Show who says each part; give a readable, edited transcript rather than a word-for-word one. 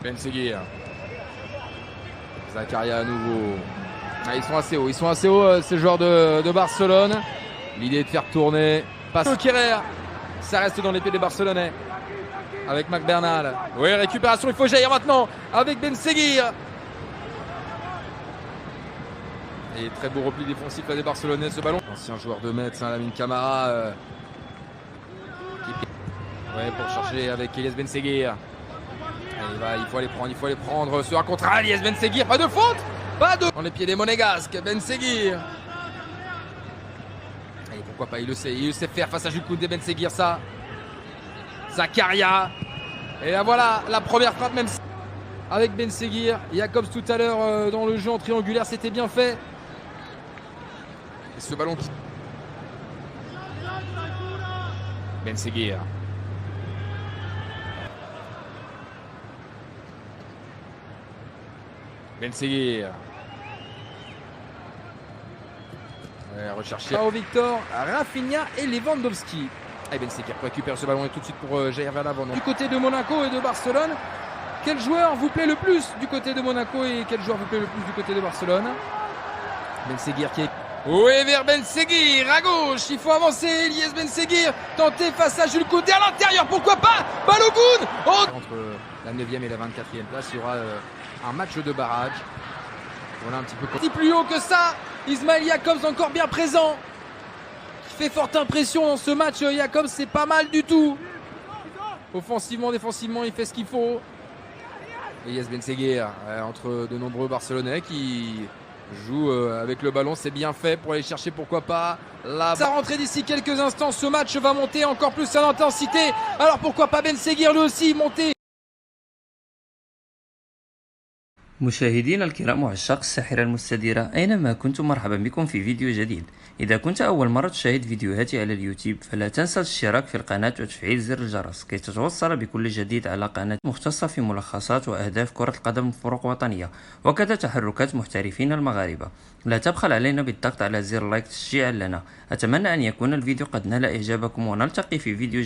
Speaker 1: Ben Seguir. Zakaria à nouveau. Ah, ils sont assez hauts ces joueurs de Barcelone. L'idée de faire tourner. Passe au Kerrer. Ça reste dans les pieds des Barcelonais. Avec McBernal. Oui, récupération, il faut jaillir maintenant. Avec Ben Seguir. Et très beau repli défensif là des Barcelonais, ce ballon. Ancien joueur de Metz, Lamine Camara. Ouais, pour chercher avec Elias Ben Seguir. Il faut aller prendre ce 1 contre 1. Elias Ben Seguir, pas de faute. Pas de... Dans les pieds des Monégasques, Ben Seguir. Et pourquoi pas, il le sait faire face à Jules Koundé, Ben Seguir, ça. Zakaria. Et là voilà, la première frappe même avec Ben Seguir. Jacobs tout à l'heure dans le jeu en triangulaire, c'était bien fait. Et ce ballon qui... Ben Seguir. Ben Seguir. Recherché. Victor, Rafinha et Lewandowski. Et Ben Seguir récupère ce ballon et tout de suite pour jaillir vers l'avant. Du côté de Monaco et de Barcelone, quel joueur vous plaît le plus du côté de Monaco et quel joueur vous plaît le plus du côté de Barcelone? Ben Seguir qui est... Oui, vers Ben Seguir, à gauche, il faut avancer, Elias Ben Seguir, tenté face à Jules Koundé à l'intérieur, pourquoi pas, Balogun Entre la 9e et la 24e place, il y aura un match de barrage. Voilà un petit peu... Plus haut que ça, Ismail Jacobs encore bien présent. Qui fait forte impression dans ce match, Jacobs, c'est pas mal du tout. Offensivement, défensivement, il fait ce qu'il faut. Elias Ben Seguir, entre de nombreux Barcelonais qui... joue avec le ballon, c'est bien fait pour aller chercher, pourquoi pas la... Ça rentrée d'ici quelques instants, ce match va monter encore plus en intensité, alors pourquoi pas Ben Seguir lui aussi monter.
Speaker 2: مشاهدينا الكرام وعشاق الساحرة المستديرة أينما كنتم، مرحبا بكم في فيديو جديد. إذا كنت أول مرة تشاهد فيديوهاتي على اليوتيوب فلا تنسى الاشتراك في القناة وتفعيل زر الجرس كي تتوصل بكل جديد على قناة مختصة في ملخصات وأهداف كرة القدم وفروق وطنية وكذا تحركات محترفين المغاربة. لا تبخل علينا بالضغط على زر لايك تشجيعا لنا. أتمنى أن يكون الفيديو قد نال إعجابكم ونلتقي في فيديو